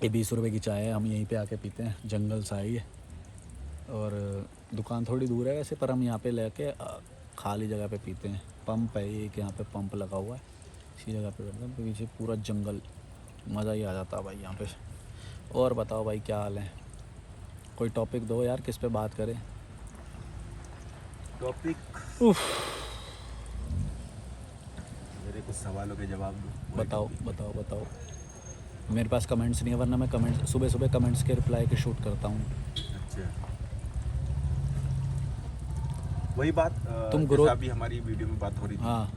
ये 20 रुपये की चाय है, हम यहीं पे आके पीते हैं, जंगल सा है ये। और दुकान थोड़ी दूर है वैसे, पर हम यहाँ पे लेके खाली जगह पे पीते हैं। पंप है एक, यहाँ पे पंप लगा हुआ है, इसी जगह पे करते हैं। पीछे पूरा जंगल, मज़ा ही आ जाता है भाई यहाँ पे। और बताओ भाई क्या हाल है, कोई टॉपिक दो यार, किस पे बात करें। टॉपिक, उफ, मेरे कुछ सवालों के जवाब दो। वही बताओ topic। बताओ बताओ। मेरे पास कमेंट्स नहीं है, वरना मैं कमेंट्स सुबह सुबह कमेंट्स के रिप्लाई के शूट करता हूँ। अच्छा, वही बात तुम जैसा ग्रोथ, अभी हमारी वीडियो में बात हो रही थी, हाँ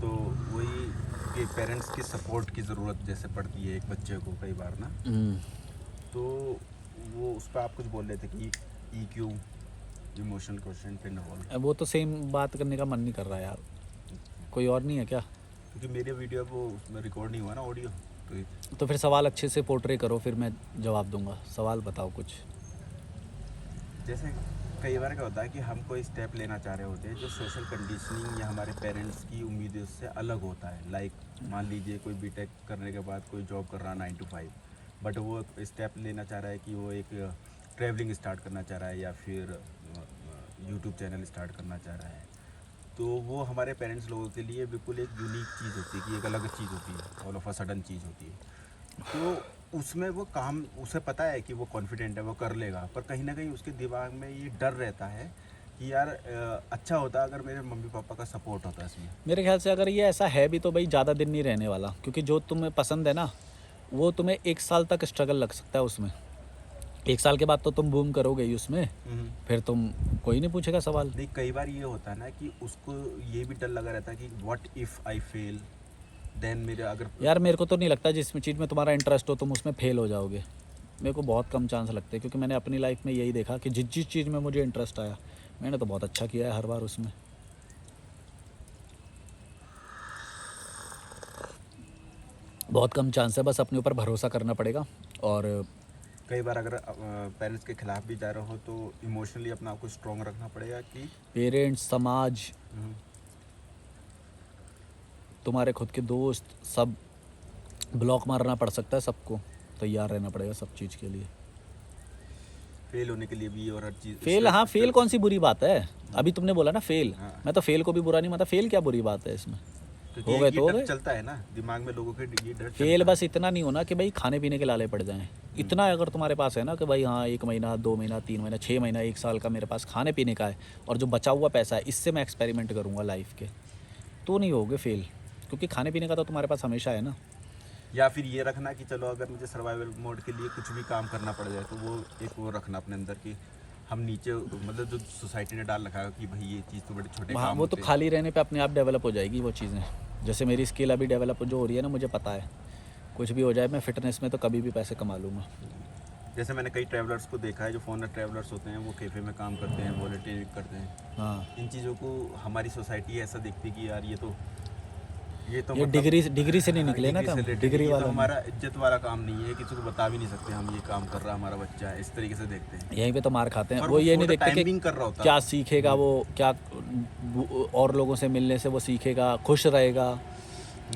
तो वही कि पेरेंट्स की सपोर्ट की ज़रूरत जैसे पड़ती है एक बच्चे को कई बार ना, तो वो उस पर आप कुछ बोल रहे थे कि EQ, emotional question and all. वो तो सेम बात करने का मन नहीं कर रहा यार, कोई और नहीं है क्या? क्योंकि मेरे वीडियो वो उसमें रिकॉर्ड नहीं हुआ ना ऑडियो, तो तो फिर सवाल अच्छे से पोर्ट्रे करो, फिर मैं जवाब दूंगा। सवाल बताओ कुछ। जैसे कई बार क्या होता है कि हम कोई स्टेप लेना चाह रहे होते हैं जो सोशल कंडीशनिंग या हमारे पेरेंट्स की उम्मीदों से अलग होता है। लाइक मान लीजिए कोई बीटेक करने के बाद कोई जॉब कर रहा है 9 to 5, बट वो स्टेप लेना चाह रहा है कि वो एक ट्रैवलिंग स्टार्ट करना चाह रहा है या फिर यूट्यूब चैनल स्टार्ट करना चाह रहा है। तो वो हमारे पेरेंट्स लोगों के लिए बिल्कुल एक यूनिक चीज़ होती है, कि एक अलग चीज़ होती है, ऑल ऑफ अ सडन चीज़ होती है। तो उसमें वो काम, उसे पता है कि वो कॉन्फिडेंट है, वो कर लेगा, पर कहीं ना कहीं उसके दिमाग में ये डर रहता है कि यार अच्छा होता अगर मेरे मम्मी पापा का सपोर्ट होता इसमें। मेरे ख्याल से अगर ये ऐसा है भी तो भाई ज़्यादा दिन नहीं रहने वाला, क्योंकि जो तुम्हें पसंद है ना, वो तुम्हें 1 साल तक स्ट्रगल लग सकता है उसमें। 1 साल के बाद तो तुम बूम करोगे ही उसमें, फिर तुम, कोई नहीं पूछेगा सवाल। नहीं, कई बार ये होता है ना कि उसको ये भी डर लगा रहता है कि what if I fail, then मेरे अगर यार मेरे को तो नहीं लगता जिस चीज़ में तुम्हारा इंटरेस्ट हो तुम उसमें फेल हो जाओगे। मेरे को बहुत कम चांस लगते हैं, क्योंकि मैंने अपनी लाइफ में यही देखा कि जिस जिस चीज़ में मुझे इंटरेस्ट आया, मैंने तो बहुत अच्छा किया है हर बार उसमें। बहुत कम चांस है, बस अपने ऊपर भरोसा करना पड़ेगा। और कई बार अगर पेरेंट्स के खिलाफ भी जा रहे हो तो इमोशनली अपना आपको स्ट्रॉन्ग रखना पड़ेगा कि पेरेंट्स, समाज, तुम्हारे खुद के दोस्त, सब ब्लॉक मारना पड़ सकता है सबको, तैयार रहना पड़ेगा सब चीज़ के लिए। फेल होने के लिए भी और हर चीज़ फेल, हाँ फेल कौन सी बुरी बात है? अभी तुमने बोला ना फेल, हाँ। मैं तो फेल को भी बुरा नहीं मानता। फेल क्या बुरी बात है इसमें? क्योंकि हो गए ये तो हो डर गए। चलता है ना दिमाग में लोगों के, ये डर फेल चलता बस इतना नहीं होना कि भाई खाने पीने के लाले पड़ जाएं। इतना अगर तुम्हारे पास है ना कि भाई हाँ 1 महीना, 2 महीना, 3 महीना, 6 महीना, 1 साल का मेरे पास खाने पीने का है, और जो बचा हुआ पैसा है इससे मैं एक्सपेरिमेंट करूँगा लाइफ के, तो नहीं होगे फेल। क्योंकि खाने पीने का तो तुम्हारे पास हमेशा है ना। है। या फिर ये रखना कि चलो अगर मुझे सर्वाइवल मोड के लिए कुछ भी काम करना पड़ जाए तो वो एक वो रखना अपने अंदर कि हम नीचे, मतलब जो सोसाइटी ने डाल रखा है कि भाई ये चीज़ तो बड़े छोटे वहाँ काम वो तो होते हैं। खाली रहने पे अपने आप डेवलप हो जाएगी वो चीज़ें। जैसे मेरी स्किल अभी डेवलप जो हो रही है ना, मुझे पता है कुछ भी हो जाए मैं फिटनेस में तो कभी भी पैसे कमा लूँगा। जैसे मैंने कई ट्रैवलर्स को देखा है, जो फॉरेनर ट्रैवलर्स होते हैं, वो कैफ़े में काम करते हैं, वॉलंटियरिंग करते हैं। हाँ, इन चीज़ों को हमारी सोसाइटी ऐसा देखती है कि यार ये तो ये मतलब डिग्री से नहीं निकले ना डिग्री से तुम, रिलेटेड, डिग्री ये तो वाला नहीं। हमारा इज्जत वाला काम नहीं है, किसी को बता भी नहीं सकते हम ये काम कर रहा हमारा बच्चा है, इस तरीके से देखते हैं। यहीं पे तो मार खाते हैं। और वो ये नहीं फॉर द देखते कि टाइमिंग कर रहा होता क्या है। सीखेगा वो, क्या और लोगों से मिलने से वो सीखेगा, खुश रहेगा।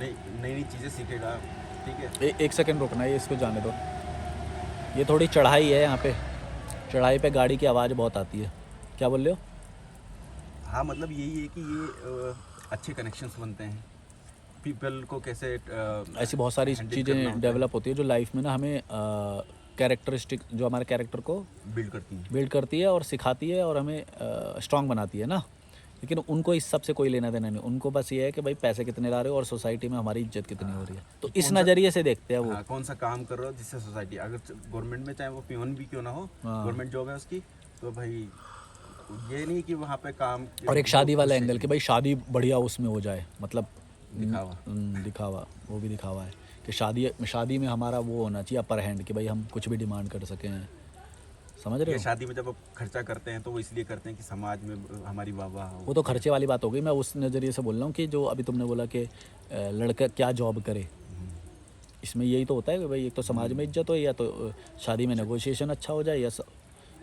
नई नई नई चीज़ें सीखेगा, ठीक है। एक सेकंड रुकना, ये इसको जाने दो। ये थोड़ी चढ़ाई है यहाँ पे, चढ़ाई पे गाड़ी की आवाज़ बहुत आती है। क्या बोल रहे हो? हाँ, मतलब यही है कि ये अच्छे कनेक्शंस बनते हैं, पीपल को कैसे ऐसी बहुत सारी हैंडल करना चीज़ें होता है, डेवलप होती है जो लाइफ में ना हमें कैरेक्टरिस्टिक, जो हमारे कैरेक्टर को बिल्ड करती हैं। बिल्ड करती है और सिखाती है और हमें स्ट्रांग बनाती है ना। लेकिन उनको इस सब से कोई लेना देना नहीं, उनको बस ये है कि भाई पैसे कितने ला रहे हो और सोसाइटी में हमारी इज्जत कितनी हो रही है, तो इस कौन सा, नज़रिए से देखते हैं वो। हाँ, कौन सा काम कर रहे हो जिससे सोसाइटी, अगर गवर्नमेंट में चाहे वो पियोन भी क्यों ना हो, हाँ। गवर्नमेंट जॉब है उसकी, तो भाई ये नहीं कि वहाँ पे काम और एक शादी वाला खुश एंगल है, कि भाई शादी बढ़िया उसमें हो जाए, मतलब दिखावा। दिखावा, वो भी दिखावा है कि शादी में हमारा वो होना चाहिए अपर हैंड, कि भाई हम कुछ भी डिमांड कर सकें। समझ रहे ये हो? शादी में जब आप खर्चा करते हैं तो वो इसलिए करते हैं कि समाज में हमारी वाह वाह हो। वो तो खर्चे वाली बात हो गई, मैं उस नज़रिए से बोल रहा हूँ कि जो अभी तुमने बोला कि लड़का क्या जॉब करे, इसमें यही तो होता है कि भाई एक तो समाज में इज्जत हो, या तो शादी में नेगोशिएशन अच्छा हो जाए,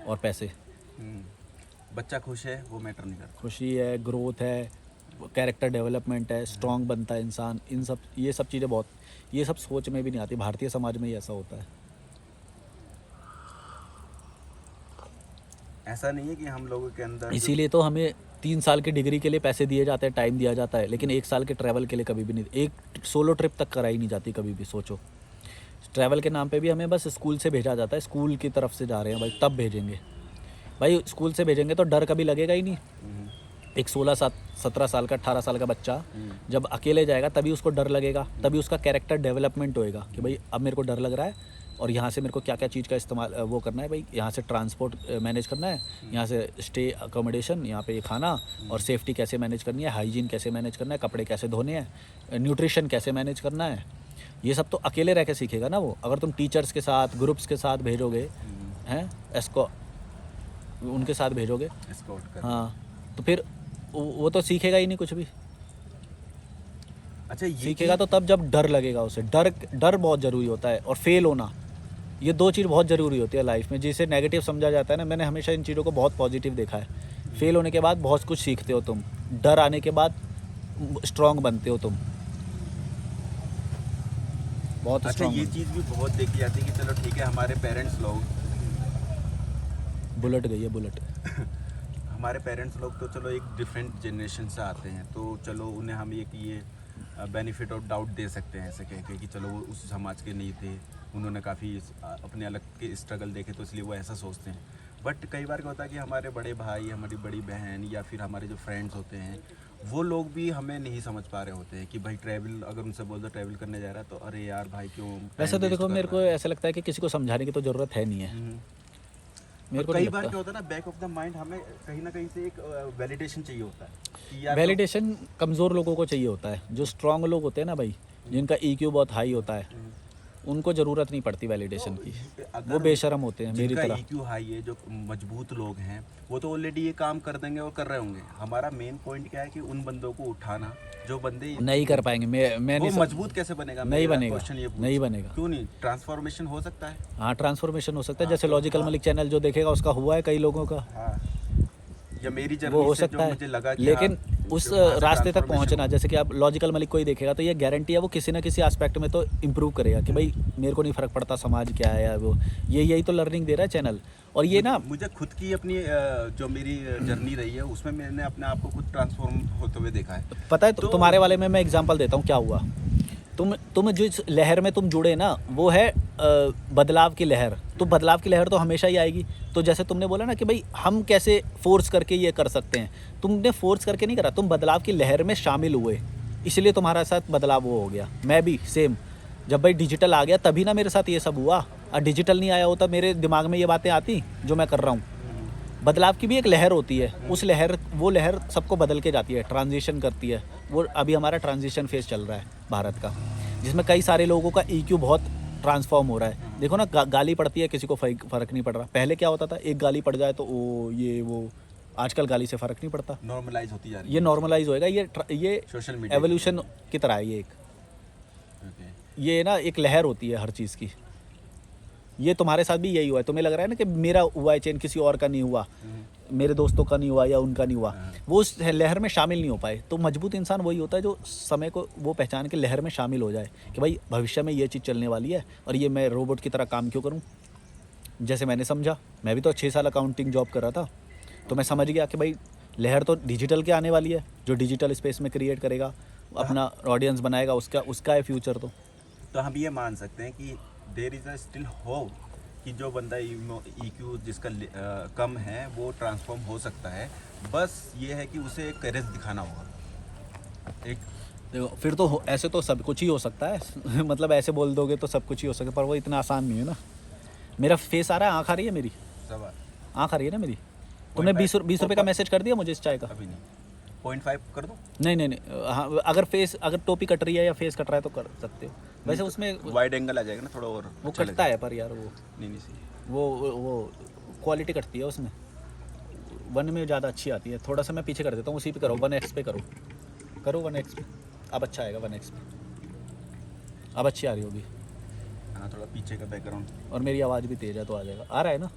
और पैसे। बच्चा खुश है वो मैटर नहीं करता। खुशी है, ग्रोथ है, कैरेक्टर डेवलपमेंट है, स्ट्रांग बनता है इंसान, इन सब ये सब चीज़ें बहुत, ये सब सोच में भी नहीं आती। भारतीय समाज में ही ऐसा होता है। ऐसा नहीं है कि हम लोगों के अंदर इसीलिए तो हमें 3 साल की डिग्री के लिए पैसे दिए जाते हैं, टाइम दिया जाता है, लेकिन 1 साल के ट्रैवल के लिए कभी भी नहीं, एक सोलो ट्रिप तक कराई नहीं जाती कभी भी। सोचो, ट्रैवल के नाम पे भी हमें बस स्कूल से भेजा जाता है, स्कूल की तरफ से जा रहे हैं भाई तब भेजेंगे। भाई स्कूल से भेजेंगे तो डर कभी लगेगा ही नहीं। एक 17 साल का 18 साल का बच्चा जब अकेले जाएगा तभी उसको डर लगेगा, तभी उसका कैरेक्टर डेवलपमेंट होएगा कि भाई अब मेरे को डर लग रहा है और यहाँ से मेरे को क्या क्या चीज़ का इस्तेमाल वो करना है, भाई यहाँ से ट्रांसपोर्ट मैनेज करना है, यहाँ से स्टे अकोमोडेशन, यहाँ पे ये खाना, और सेफ्टी कैसे मैनेज करनी है, हाइजीन कैसे मैनेज करना है, कपड़े कैसे धोने हैं, न्यूट्रिशन कैसे मैनेज करना है। ये सब तो अकेले रह के सीखेगा ना वो। अगर तुम टीचर्स के साथ, ग्रुप्स के साथ भेजोगे, हैं एस्को उनके साथ भेजोगे, एस्कॉर्ट कर। हाँ, तो फिर वो तो सीखेगा ही नहीं कुछ भी। अच्छा, ये सीखेगा तो तब जब डर लगेगा उसे। डर बहुत ज़रूरी होता है, और फेल होना, ये 2 चीज़ बहुत ज़रूरी होती है लाइफ में, जिसे नेगेटिव समझा जाता है ना। मैंने हमेशा इन चीज़ों को बहुत पॉजिटिव देखा है। फेल होने के बाद बहुत कुछ सीखते हो तुम, डर आने के बाद स्ट्रांग बनते हो तुम, बहुत अच्छा, स्ट्रांग। ये चीज़ भी बहुत देखी जाती है कि चलो ठीक है, हमारे पेरेंट्स लोग बुलेट गई है, बुलेट। हमारे पेरेंट्स लोग तो चलो एक डिफरेंट जनरेशन से आते हैं, तो चलो उन्हें हम एक ये बेनिफिट ऑफ डाउट दे सकते हैं ऐसे कह के कि चलो वो उस समाज के नहीं थे, उन्होंने काफ़ी अपने अलग के स्ट्रगल देखे तो इसलिए वो ऐसा सोचते हैं। बट कई बार क्या होता है कि हमारे बड़े भाई, हमारी बड़ी बहन, या फिर हमारे जो फ्रेंड्स होते हैं, वो लोग भी हमें नहीं समझ पा रहे होते हैं कि भाई ट्रैवल, अगर उनसे बोल दो ट्रैवल करने जा रहा है तो अरे यार भाई क्यों। वैसे तो time देखो, waste मेरे कर को रहा है। ऐसा लगता है कि किसी को समझाने की तो ज़रूरत है नहीं है। मेरे को कई नहीं बार लगता। क्या होता है ना, बैक ऑफ द माइंड हमें कहीं ना कहीं से एक वैलिडेशन चाहिए होता है कि यार वैलिडेशन कमज़ोर लोगों को चाहिए होता है। जो स्ट्रांग लोग होते हैं ना भाई, जिनका EQ बहुत हाई होता है, उनको ज़रूरत नहीं पड़ती वैलिडेशन की। वो बेशरम होते हैं मेरी जिनका तरह। EQ हाई है, जो मजबूत लोग हैं, वो तो ऑलरेडी ये काम कर देंगे और कर रहे होंगे। हमारा मेन पॉइंट क्या है कि उन बंदों को उठाना जो बंदे नहीं कर पाएंगे। मैं वो नहीं मजबूत कैसे बनेगा। नहीं मेरा बनेगा, क्वेश्चन ये नहीं बनेगा। क्यों नहीं, ट्रांसफॉर्मेशन हो सकता है। हाँ, ट्रांसफॉर्मेशन हो सकता है। जैसे लॉजिकल मलिक चैनल जो देखेगा उसका हुआ है कई लोगों का, हाँ, या मेरी वो जर्नी हो से सकता जो है। मुझे लगा कि लेकिन हाँ, उस जो वहाँ से रास्ते तक transformation पहुंचना, जैसे कि आप लॉजिकल मलिक को ही देखेगा तो ये गारंटी है वो किसी ना किसी एस्पेक्ट में तो इम्प्रूव करेगा कि भाई मेरे को नहीं फ़र्क पड़ता समाज क्या है या वो, ये यही तो लर्निंग दे रहा है चैनल। और ये ना, मुझे खुद की अपनी जो मेरी जर्नी रही है उसमें मैंने अपने आप को खुद ट्रांसफॉर्म होते हुए देखा है। पता है तो- तुम्हारे वाले में मैं एग्जांपल देता हूँ क्या हुआ। तुम जिस लहर में तुम जुड़े ना, वो है बदलाव की लहर। तो बदलाव की लहर तो हमेशा ही आएगी। तो जैसे तुमने बोला ना कि भाई हम कैसे फोर्स करके ये कर सकते हैं, तुमने फोर्स करके नहीं करा, तुम बदलाव की लहर में शामिल हुए, इसलिए तुम्हारा साथ बदलाव वो हो गया। मैं भी सेम, जब भाई डिजिटल आ गया तभी ना मेरे साथ ये सब हुआ। और डिजिटल नहीं आया होता मेरे दिमाग में ये बातें आती जो मैं कर रहा हूँ। बदलाव की भी एक लहर होती है, उस लहर, वो लहर सबको बदल के जाती है, ट्रांजिशन करती है। वो अभी हमारा ट्रांजिशन फेज चल रहा है भारत का, जिसमें कई सारे लोगों का EQ बहुत ट्रांसफॉर्म हो रहा है। देखो ना, गाली पड़ती है, किसी को फ़र्क नहीं पड़ रहा। पहले क्या होता था, एक गाली पड़ जाए तो ओ ये वो, आजकल गाली से फ़र्क नहीं पड़ता। नॉर्मलाइज होती जा रही ये नॉर्मलाइज होएगा। ये सोशल मीडिया एवोल्यूशन की तरह है। ये ना एक लहर होती है हर चीज़ की। ये तुम्हारे साथ भी यही हुआ है। तुम्हें लग रहा है ना कि मेरा हुआ है चेंज, किसी और का नहीं हुआ, मेरे दोस्तों का नहीं हुआ या उनका नहीं हुआ, वो उस लहर में शामिल नहीं हो पाए। तो मजबूत इंसान वही होता है जो समय को वो पहचान के लहर में शामिल हो जाए कि भाई भविष्य में ये चीज़ चलने वाली है और ये मैं रोबोट की तरह काम क्यों करूँ। जैसे मैंने समझा, मैं भी तो 6 साल अकाउंटिंग जॉब कर रहा था, तो मैं समझ गया कि भाई लहर तो डिजिटल के आने वाली है, जो डिजिटल स्पेस में क्रिएट करेगा, अपना ऑडियंस बनाएगा, उसका है फ्यूचर। तो हम ये मान सकते हैं कि there is a still hope कि जो बंदा EQ जिसका कम है वो ट्रांसफॉर्म हो सकता है। बस ये है कि उसे एक करेज दिखाना होगा। एक देखो, फिर तो ऐसे तो सब कुछ ही हो सकता है मतलब ऐसे बोल दोगे तो सब कुछ ही हो सकता है, पर वो इतना आसान नहीं है ना। मेरा फेस आ रहा है, आँख आ रही है मेरी, सवाल आँख आ रही है ना मेरी। तुमने 20 रुपये का मैसेज कर दिया मुझे इस चाय का? अभी नहीं, 0.5 कर दो। नहीं, हाँ, अगर टोपी कट रही है या फेस कट रहा है तो कर सकते हो। वैसे उसमें वाइड एंगल आ जाएगा ना थोड़ा, और वो अच्छा कटता है, पर यार वो नहीं सही। वो क्वालिटी कटती है उसमें। 1 में ज़्यादा अच्छी आती है। थोड़ा सा मैं पीछे कर देता हूँ, उसी पे करो, 1x पे करो 1x पे। अब अच्छा आएगा 1x पे, अब अच्छी आ रही होगी। हाँ, थोड़ा पीछे का बैकग्राउंड। और मेरी आवाज़ भी तेज़ है तो आ जाएगा, आ रहा है ना,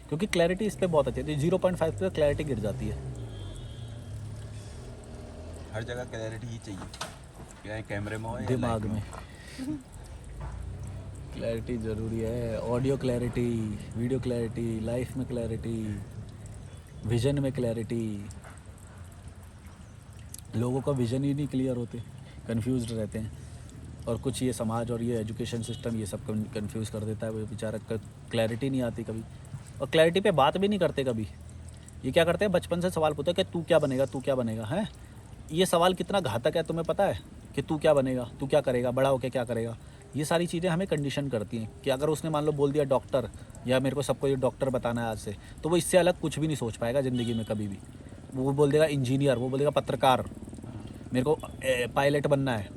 क्योंकि क्लैरिटी इस पर बहुत अच्छी है। 0.5 पे क्लैरिटी गिर जाती है। हर जगह क्लैरिटी ही चाहिए, चाहे कैमरे में हो या दिमाग लाइव में क्लैरिटी ज़रूरी है। Audio clarity, video clarity, life में क्लैरिटी, विज़न में क्लैरिटी। लोगों का विज़न ही नहीं क्लियर होते, कंफ्यूज्ड रहते हैं। और कुछ ये समाज और ये एजुकेशन सिस्टम ये सब कंफ्यूज कर देता है। वो बेचारा क्लैरिटी नहीं आती कभी, और क्लैरिटी पे बात भी नहीं करते कभी। ये क्या करते हैं, बचपन से सवाल पूछते हैं कि तू क्या बनेगा, तू क्या बनेगा। हैं, ये सवाल कितना घातक है तुम्हें पता है, कि तू क्या बनेगा, तू क्या करेगा, बड़ा होकर क्या करेगा। ये सारी चीज़ें हमें कंडीशन करती हैं कि अगर उसने मान लो बोल दिया डॉक्टर, या मेरे को सबको ये डॉक्टर बताना है आज से, तो वो इससे अलग कुछ भी नहीं सोच पाएगा ज़िंदगी में कभी भी। वो बोल देगा इंजीनियर, वो बोल देगा पत्रकार, मेरे को पायलट बनना है।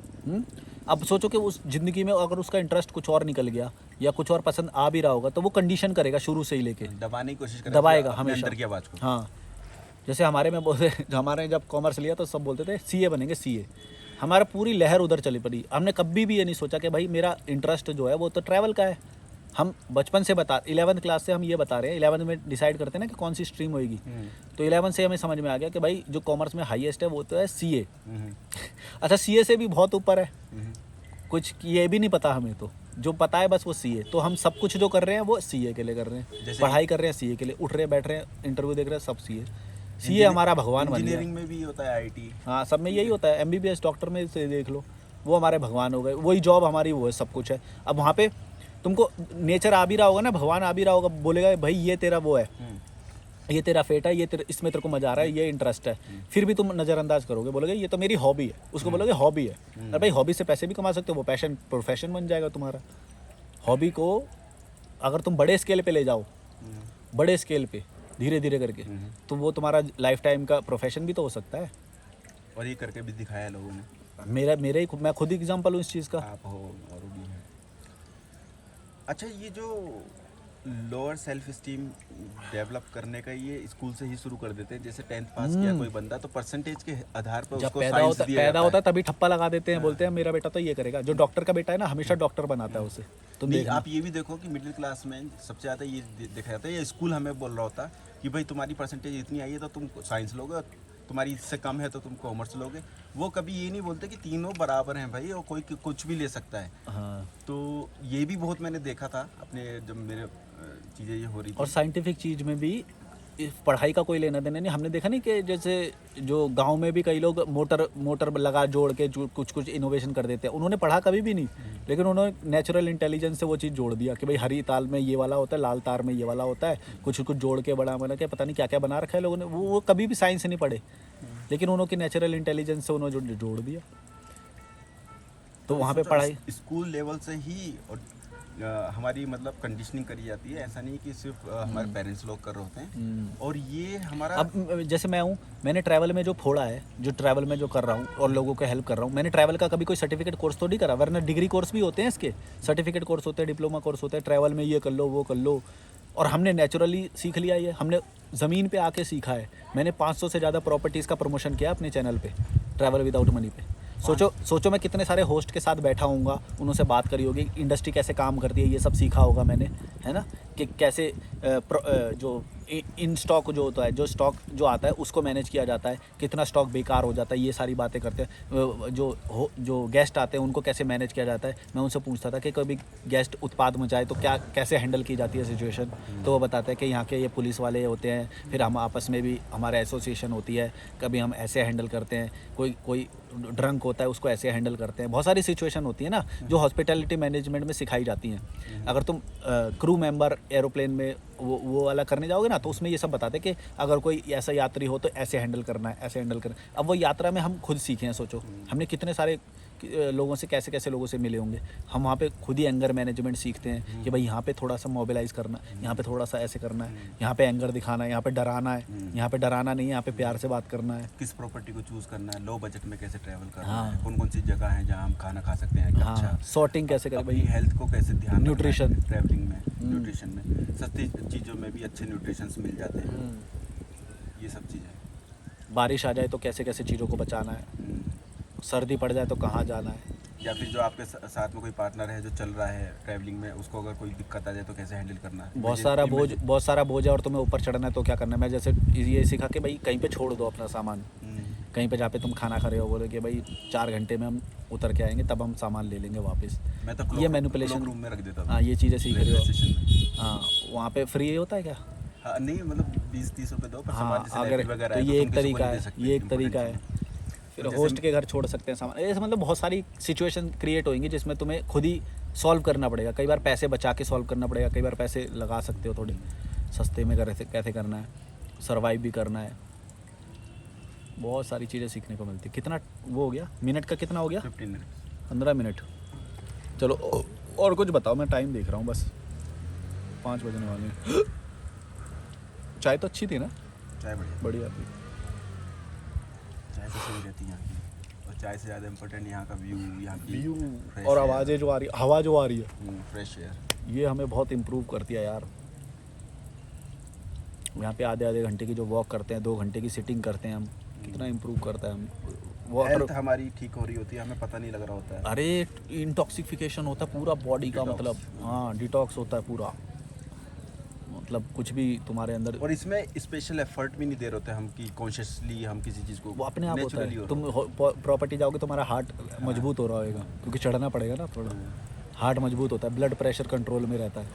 अब सोचो कि उस ज़िंदगी में अगर उसका इंटरेस्ट कुछ और निकल गया, या कुछ और पसंद आ भी रहा होगा, तो वो कंडीशन करेगा शुरू से ही लेके, दबाने की कोशिश करेगा, दबाएगा अपने हमेशा अंदर की आवाज़ को। हाँ, जैसे हमारे में बोलते हमारे जब कॉमर्स लिया तो सब बोलते थे सीए बनेंगे, सीए। हमारा पूरी लहर उधर चली पड़ी। हमने कभी भी ये नहीं सोचा कि भाई मेरा इंटरेस्ट जो है वो तो ट्रैवल का है। हम बचपन से 11th क्लास से हम ये बता रहे हैं, 11th में डिसाइड करते हैं ना कि कौन सी स्ट्रीम होगी। तो 11th से हमें समझ में आ गया कि भाई जो कॉमर्स में हाईएस्ट है वो तो है सीए। अच्छा, सीए से भी बहुत ऊपर है, कुछ ये भी नहीं पता हमें, तो जो पता है बस वो सीए। तो हम सब कुछ जो कर रहे हैं वो सीए के लिए कर रहे हैं, पढ़ाई कर रहे हैं सीए के लिए, उठ रहे बैठ रहे हैं, इंटरव्यू देख रहे हैं, सब सीए। सीए हमारा भगवान बन गया। इंजीनियरिंग में भी होता है, आईटी। हाँ, सब में यही होता है। एमबीबीएस डॉक्टर में से देख लो, वो हमारे भगवान हो गए। वही जॉब हमारी, वो है सब कुछ है। अब वहाँ पे तुमको नेचर आ भी रहा होगा ना, भगवान आ भी रहा होगा, बोलेगा भाई ये तेरा वो है, ये तेरा फेट है, ये तेरा, इसमें तेरे को मजा आ रहा है, ये इंटरेस्ट है, फिर भी तुम नज़रअंदाज करोगे, बोलोगे ये तो मेरी हॉबी है, उसको बोलोगे हॉबी है। अरे भाई, हॉबी से पैसे भी कमा सकते हो, वो पैशन प्रोफेशन बन जाएगा तुम्हारा। हॉबी को अगर तुम बड़े स्केल पे ले जाओ, बड़े स्केल पे धीरे धीरे करके, तो वो तुम्हारा लाइफ टाइम का प्रोफेशन भी तो हो सकता है। और ये करके भी दिखाया लोगों ने। मैं खुद एग्जाम्पल हूँ इस चीज़ का। आप हो और भी हैं। अच्छा, ये जो लोअर सेल्फ स्टीम डेवलप करने का ये स्कूल से ही शुरू कर देते हैं। जैसे 10th पास किया कोई बंदा तो परसेंटेज के आधार पर जब उसको पैदा साइंस दिया होता जाता है तभी ठप्पा लगा देते हैं, बोलते हैं मेरा बेटा तो ये करेगा। जो डॉक्टर का बेटा है ना, हमेशा डॉक्टर बनाता है उसे। तुम नहीं, देखना। आप ये भी देखो कि मिडिल क्लास में सबसे ज़्यादा ये देखा जाता है, ये स्कूल हमें बोल रहा होता कि भाई तुम्हारी परसेंटेज इतनी आई है तो तुम साइंस लोगे, तुम्हारी इससे कम है तो तुम कॉमर्स लोगे। वो कभी ये नहीं बोलते कि तीनों बराबर हैं भाई, और कोई कुछ भी ले सकता है। हाँ, तो ये भी बहुत मैंने देखा था अपने, जब मेरे चीज़ें ये हो रही थी। और साइंटिफिक चीज़ में भी इस पढ़ाई का कोई लेना देना नहीं। हमने देखा नहीं कि जैसे जो गांव में भी कई लोग मोटर लगा जोड़ के कुछ कुछ इनोवेशन कर देते हैं। उन्होंने पढ़ा कभी भी नहीं, लेकिन उन्होंने नेचुरल इंटेलिजेंस से वो चीज़ जोड़ दिया कि भाई हरी तार में ये वाला होता है, लाल तार में ये वाला होता है, कुछ कुछ जोड़ के बड़ा बना के पता नहीं क्या क्या बना रखा है लोगों ने। वो कभी भी साइंस नहीं पढ़े, लेकिन उन्होंने नेचुरल इंटेलिजेंस से उन्होंने जोड़ दिया। तो वहाँ पे पढ़ाई स्कूल लेवल से ही और हमारी मतलब कंडीशनिंग करी जाती है। ऐसा नहीं कि सिर्फ हमारे पेरेंट्स लोग कर रहे होते हैं। और ये हमारा, अब जैसे मैं हूँ, मैंने ट्रैवल में जो फोड़ा है, जो ट्रैवल में जो कर रहा हूँ और लोगों को हेल्प कर रहा हूँ, मैंने ट्रैवल का कभी कोई सर्टिफिकेट कोर्स तो नहीं करा, वरना डिग्री कोर्स भी होते हैं इसके, सर्टिफिकेट कोर्स होते हैं, डिप्लोमा कोर्स होते हैं। ट्रैवल में ये कर लो, वो कर लो, और हमने नेचुरली सीख लिया। ये हमने ज़मीन पे आके सीखा है। मैंने 500 से ज़्यादा प्रॉपर्टीज़ का प्रमोशन किया अपने चैनल पे, ट्रैवल विदाउट मनी पे। सोचो मैं कितने सारे होस्ट के साथ बैठा हूँगा, उनसे बात करी होगी, इंडस्ट्री कैसे काम करती है, ये सब सीखा होगा मैंने, है ना, कि कैसे जो इन स्टॉक जो होता है, जो स्टॉक जो आता है उसको मैनेज किया जाता है, कितना स्टॉक बेकार हो जाता है, ये सारी बातें करते हैं। जो गेस्ट आते हैं उनको कैसे मैनेज किया जाता है, मैं उनसे पूछता था कि कभी गेस्ट उत्पाद मचाए तो क्या कैसे हैंडल की जाती है सिचुएशन। तो वो बताते हैं कि यहाँ के ये पुलिस वाले होते हैं, फिर हम आपस में भी हमारे एसोसिएशन होती है, कभी हम ऐसे हैंडल करते हैं, कोई ड्रंक होता है उसको ऐसे हैंडल करते हैं। बहुत सारी सिचुएशन होती है ना जो हॉस्पिटैलिटी मैनेजमेंट में सिखाई जाती हैं। अगर तुम क्रू मेंबर एरोप्लेन में वो वाला करने जाओगे ना, तो उसमें ये सब बताते हैं कि अगर कोई ऐसा यात्री हो तो ऐसे हैंडल करना है, ऐसे हैंडल करना है। अब वो यात्रा में हम खुद सीखे हैं। सोचो हमने कितने सारे लोगों से, कैसे कैसे लोगों से मिले होंगे। हम वहाँ पे खुद ही एंगर मैनेजमेंट सीखते हैं कि भाई यहाँ पे थोड़ा सा मोबिलाइज करना है, यहाँ पे थोड़ा सा ऐसे करना है, यहाँ पे एंगर दिखाना है, यहाँ पे डराना है, यहाँ पे डराना नहीं है, यहाँ पे प्यार से बात करना है, किस प्रॉपर्टी को चूज़ करना है, लो बजट में कैसे ट्रैवल करना हाँ। है, कौन कौन सी जगह है जहाँ हम खाना खा सकते हैं, अच्छा हाँ, सॉर्टिंग कैसे करें अपनी भाई, हेल्थ को कैसे ध्यान न्यूट्रिशन, ट्रैवलिंग में, न्यूट्रिशन में सस्ती चीज़ों में भी अच्छे न्यूट्रिशंस मिल जाते हैं। ये सब चीज़ें, बारिश आ जाए तो कैसे कैसे चीज़ों को बचाना है, सर्दी पड़ जाए तो कहाँ जाना है, या फिर जो आपके साथ में कोई पार्टनर है जो चल रहा है ट्रैवलिंग में, उसको अगर कोई दिक्कत आ जाए तो कैसे हैंडल करना है। बहुत सारा बोझ है और तुम्हें ऊपर चढ़ना है तो क्या करना है। मैं जैसे ये सीखा कि भाई कहीं पे छोड़ दो अपना सामान, कहीं पे जहाँ पे तुम खाना खा रहे हो बोले कि भाई 4 घंटे में हम उतर के आएंगे, तब हम सामान ले लेंगे वापस। मैं तो ये मैनिपुलेशन, रूम में रख देता था हाँ ये चीज़ें सीख रहे रेलवे हो। स्टेशन में। हाँ वहाँ पे फ्री होता है क्या? हाँ नहीं मतलब 20-30 रुपए दो, पर हाँ सामान जैसे अगर लैपटॉप वगैरह तो है ये तुम एक किसी को तरीका नहीं है, दे सकते, ये एक important तरीका है। चीज़। फिर जैसे होस्ट के घर छोड़ सकते हैं सामान, ऐसे मतलब बहुत सारी सिचुएशन क्रिएट होंगी जिसमें तुम्हें खुद ही सॉल्व करना पड़ेगा। कई बार पैसे बचा के सॉल्व करना पड़ेगा, कई बार पैसे लगा सकते हो थोड़ी सस्ते में कैसे करना है, सर्वाइव भी करना है। बहुत सारी चीज़ें सीखने को मिलती है। कितना वो हो गया मिनट का, कितना हो गया? 15 मिनट। 15 मिनट। चलो और कुछ बताओ, मैं टाइम देख रहा हूँ बस 5 बजने वाले हैं। चाय तो अच्छी थी ना? चाय बढ़िया, बढ़िया थी। चाय तो सही रहती है यहाँ की, और चाय से ज़्यादा इम्पोर्टेंट यहाँ का व्यू, यहाँ की व्यू fresh और air। आवाज़ें जो आ रही, हवा जो आ रही है, फ्रेश एयर। ये हमें बहुत इम्प्रूव करती है यार। यहाँ पे आधे आधे घंटे की जो वॉक करते हैं, 2 घंटे की सिटिंग करते हैं हम, कितना इम्प्रूव करता है हम वाटर। हेल्थ हमारी ठीक हो रही होती है, हमें पता नहीं लग रहा होता है। अरे इंटॉक्सिफिकेशन होता है पूरा बॉडी का, Detox। मतलब हाँ डिटॉक्स होता है पूरा, मतलब कुछ भी तुम्हारे अंदर और इसमें स्पेशल एफर्ट भी नहीं दे रहे होते हम कि कॉन्शियसली हम किसी चीज़ को, वो अपने आप होता naturally है। हो तुम रहा प्रॉपर्टी जाओगे तुम्हारा हार्ट मजबूत हो रहा होगा, क्योंकि चढ़ना पड़ेगा ना थोड़ा, हार्ट मजबूत होता है, ब्लड प्रेशर कंट्रोल में रहता है,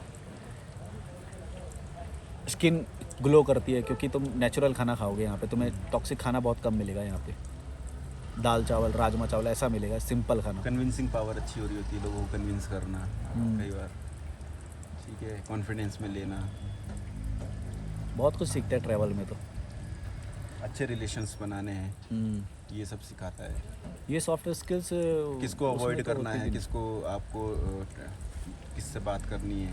स्किन ग्लो करती है क्योंकि तुम नेचुरल खाना खाओगे। यहाँ पे तुम्हें टॉक्सिक खाना बहुत कम मिलेगा, यहाँ पे दाल चावल राजमा चावल ऐसा मिलेगा, सिंपल खाना। कन्विंसिंग पावर अच्छी हो रही होती है, लोगों को कन्विंस करना हम्म। कई बार, ठीक है, कॉन्फिडेंस में लेना, बहुत कुछ सीखते हैं ट्रैवल में तो। अच्छे रिलेशंस बनाने हैं, ये सब सिखाता है। ये सॉफ्ट स्किल्स किसको अवॉइड करना है, किसको आपको किससे बात करनी है।